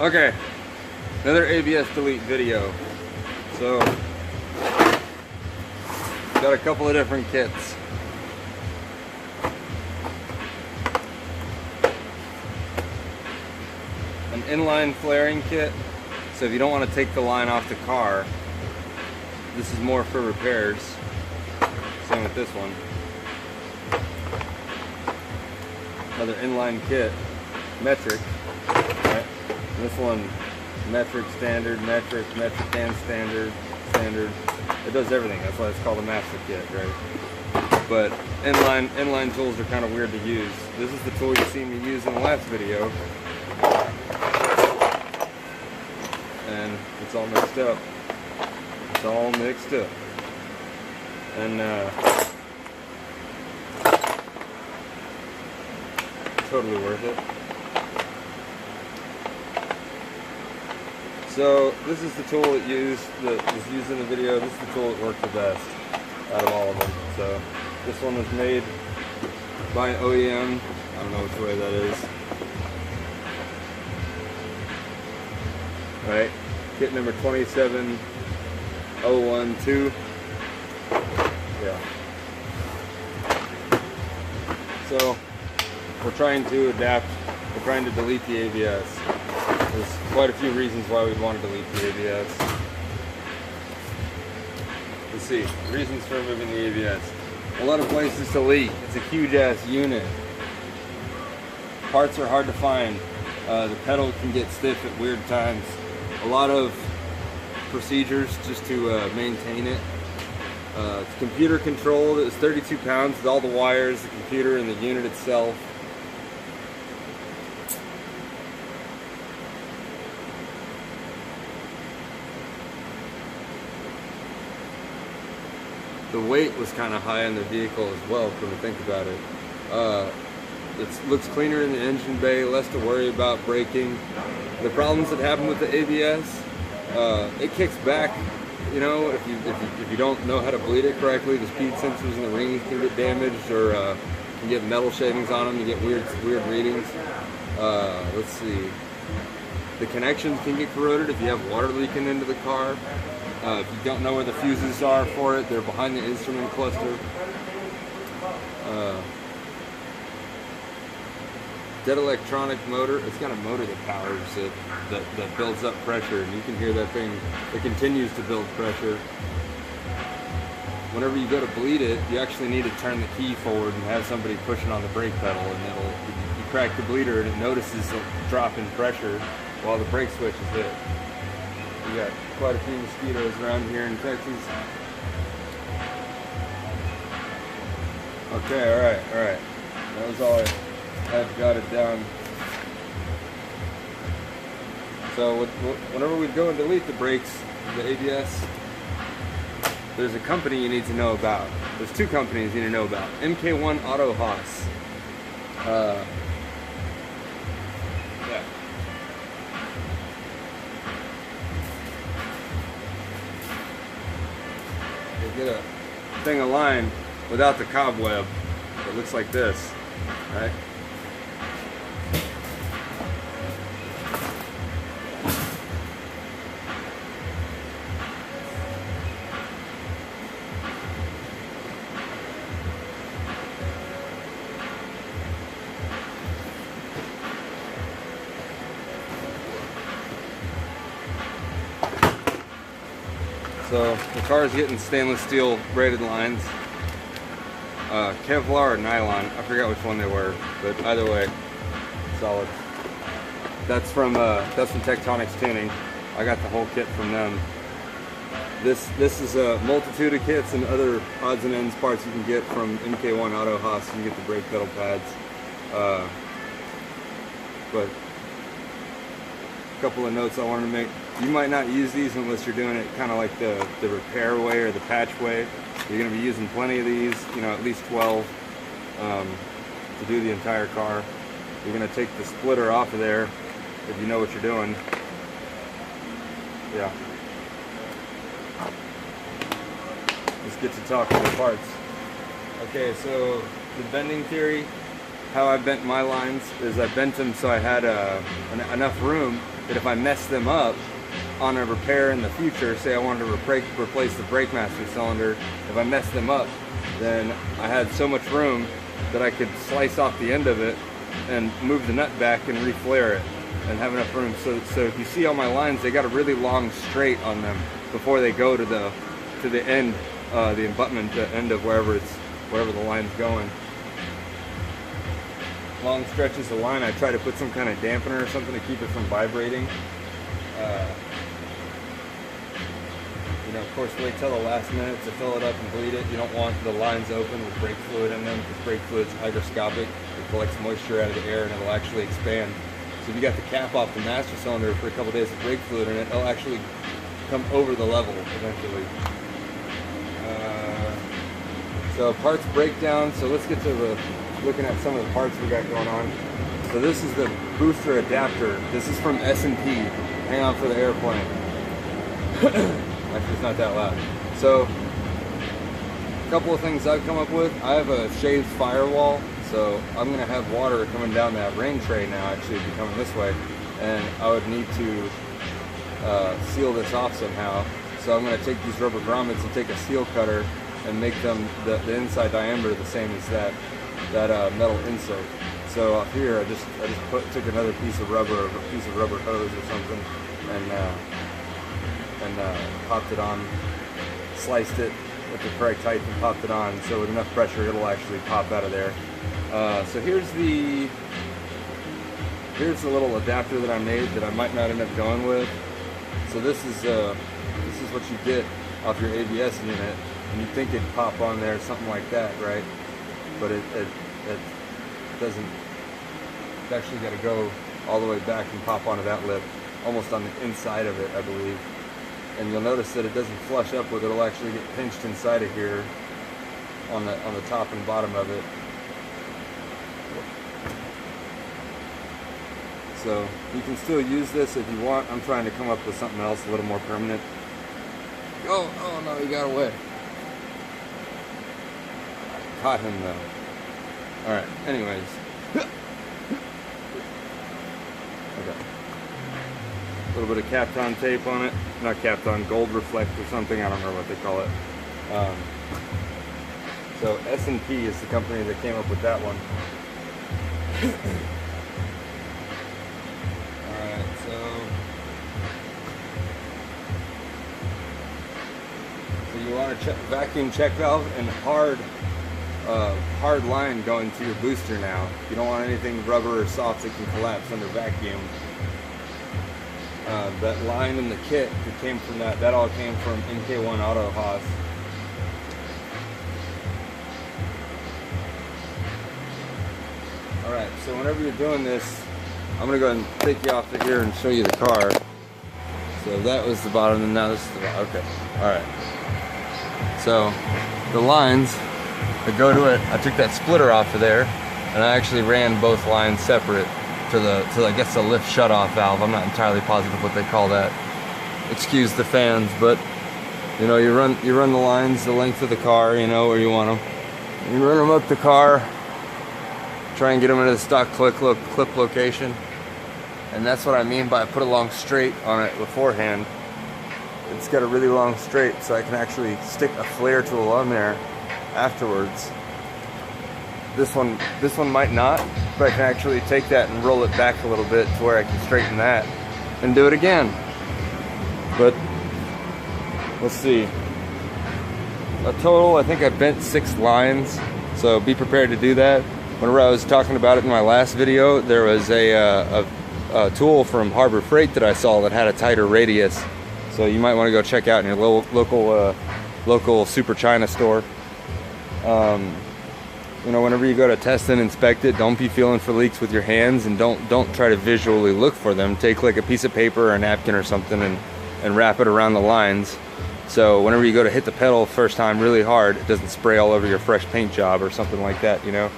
Okay, another ABS delete video. So, got a couple of different kits. An inline flaring kit. So if you don't want to take the line off the car, this is more for repairs. Same with this one. Another inline kit, metric. Right? This one, metric, standard, metric and standard. It does everything. That's why it's called a master kit, right? But inline tools are kind of weird to use. This is the tool you seen me use in the last video, and it's all mixed up. It's all mixed up, and totally worth it. So this is the tool that was used in the video. This is the tool that worked the best out of all of them. So this one was made by an OEM. I don't know which way that is. Right, kit number 27012. Yeah. So we're trying to adapt. We're trying to delete the ABS. There's quite a few reasons why we'd want to delete the ABS. Let's see, reasons for removing the ABS. A lot of places to leak. It's a huge ass unit. Parts are hard to find. The pedal can get stiff at weird times. A lot of procedures just to maintain it. It's computer controlled. It's 32 pounds with all the wires, the computer, and the unit itself. The weight was kind of high in the vehicle as well, when you think about it. It looks cleaner in the engine bay, less to worry about braking. The problems that happen with the ABS, it kicks back. You know, if you don't know how to bleed it correctly, the speed sensors in the rings can get damaged, or you get metal shavings on them. You get weird readings. Let's see. The connections can get corroded if you have water leaking into the car. If you don't know where the fuses are for it, they're behind the instrument cluster. Dead electronic motor. It's got a motor that powers it, that builds up pressure, and you can hear that thing. It continues to build pressure. Whenever you go to bleed it, you actually need to turn the key forward and have somebody pushing on the brake pedal, and you crack the bleeder and it notices a drop in pressure while the brake switch is hit. We got quite a few mosquitoes around here in Texas. Okay, alright. That was all I've got it down. So whenever we go and delete the brakes, the ABS, there's a company you need to know about. There's two companies you need to know about. Mk3 Auto Haas. Yeah. Get a thing aligned without the cobweb. It looks like this, right? So the car is getting stainless steel braided lines, Kevlar or nylon. I forgot which one they were, but either way, solid. That's from Tectonics Tuning. I got the whole kit from them. This is a multitude of kits and other odds and ends parts you can get from Mk3 Auto Haas. You can get the brake pedal pads, but a couple of notes I wanted to make. You might not use these unless you're doing it kind of like the repair way or the patch way. You're going to be using plenty of these, you know, at least 12 to do the entire car. You're going to take the splitter off of there if you know what you're doing. Yeah. Let's get to talking the parts. Okay, so the bending theory, how I bent my lines is I bent them so I had enough room that if I mess them up on a repair in the future, say I wanted to replace the brake master cylinder, if I messed them up, then I had so much room that I could slice off the end of it and move the nut back and reflare it and have enough room. So if you see all my lines, they got a really long straight on them before they go to the end, the abutment, the end of wherever the line's going. Long stretches of line, I try to put some kind of dampener or something to keep it from vibrating. You know, of course, wait till the last minute to fill it up and bleed it. You don't want the lines open with brake fluid in them, because brake fluid's hygroscopic. It collects moisture out of the air and it'll actually expand. So if you got the cap off the master cylinder for a couple days of brake fluid in it, it'll actually come over the level eventually. So parts breakdown. So let's get to looking at some of the parts we got going on. So this is the booster adapter. This is from S&P. Hang on for the airplane. Actually, it's not that loud. So a couple of things I've come up with. I have a shaved firewall. So I'm going to have water coming down that rain tray now, actually, be coming this way. And I would need to seal this off somehow. So I'm going to take these rubber grommets and take a seal cutter and make them the inside diameter the same as that metal insert. So up here, I just took another piece of rubber hose or something, and popped it on, sliced it with the correct height and popped it on. So with enough pressure, it'll actually pop out of there. So here's the little adapter that I made that I might not end up going with. So this is what you get off your ABS unit, and you think it'd pop on there, something like that, right? But it doesn't. It's actually got to go all the way back and pop onto that lip, almost on the inside of it, I believe. And you'll notice that it doesn't flush up with it. It'll actually get pinched inside of here on the top and bottom of it. So you can still use this if you want. I'm trying to come up with something else a little more permanent. Oh no, he got away. I caught him though. Alright, anyways. Okay. A little bit of Kapton tape on it. Not Kapton, Gold Reflect or something. I don't know what they call it. So S&P is the company that came up with that one. So you want a vacuum check valve and hard line going to your booster now. You don't want anything rubber or soft that can collapse under vacuum. That line in the kit that came from that all came from MK1 Auto Haas. Alright, so whenever you're doing this, I'm going to go ahead and take you off to here and show you the car. So that was the bottom, and now this is the bottom. Okay, alright. So the lines that go to it, I took that splitter off of there, and I actually ran both lines separate to I guess the lift shut-off valve. I'm not entirely positive what they call that. Excuse the fans, but you know, you run the lines the length of the car, you know, where you want them. You run them up the car, try and get them into the stock clip location, and that's what I mean by I put a long straight on it beforehand. It's got a really long straight, so I can actually stick a flare tool on there afterwards. This one might not, but I can actually take that and roll it back a little bit to where I can straighten that and do it again. But let's see. A total, I think I bent 6 lines, so be prepared to do that. Whenever I was talking about it in my last video, there was a tool from Harbor Freight that I saw that had a tighter radius. So you might want to go check out in your local Super China store. You know, whenever you go to test and inspect it, don't be feeling for leaks with your hands, and don't try to visually look for them. Take like a piece of paper or a napkin or something and wrap it around the lines. So whenever you go to hit the pedal first time really hard, it doesn't spray all over your fresh paint job or something like that, you know.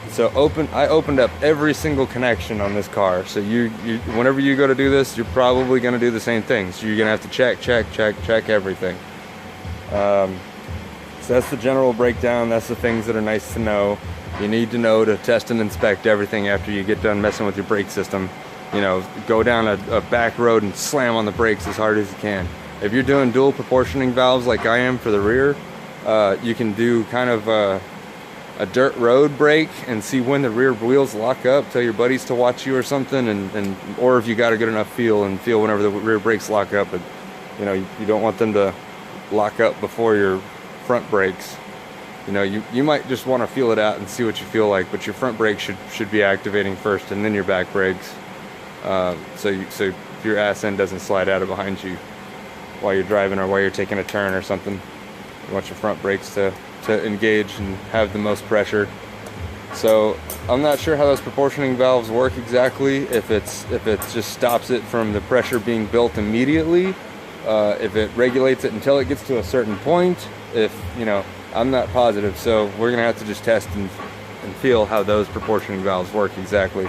So I opened up every single connection on this car. So you whenever you go to do this, you're probably going to do the same thing. So you're going to have to check everything. So that's the general breakdown. That's the things that are nice to know. You need to know to test and inspect everything after you get done messing with your brake system. you know, go down a back road and slam on the brakes as hard as you can. If you're doing dual proportioning valves like I am for the rear, you can do kind of a dirt road brake and see when the rear wheels lock up. Tell your buddies to watch you or something, or if you got a good enough feel whenever the rear brakes lock up. But you know, you don't want them to lock up before your front brakes. You know, you might just want to feel it out and see what you feel like, but your front brakes should be activating first, and then your back brakes, so your ass end doesn't slide out of behind you while you're driving or while you're taking a turn or something. You want your front brakes to engage and have the most pressure. So I'm not sure how those proportioning valves work exactly, if it just stops it from the pressure being built immediately, if it regulates it until it gets to a certain point, you know, I'm not positive. So we're gonna have to just test and feel how those proportioning valves work exactly.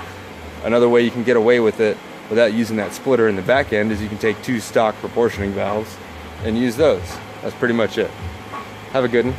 Another way you can get away with it without using that splitter in the back end is you can take 2 stock proportioning valves and use those. That's pretty much it. Have a good one.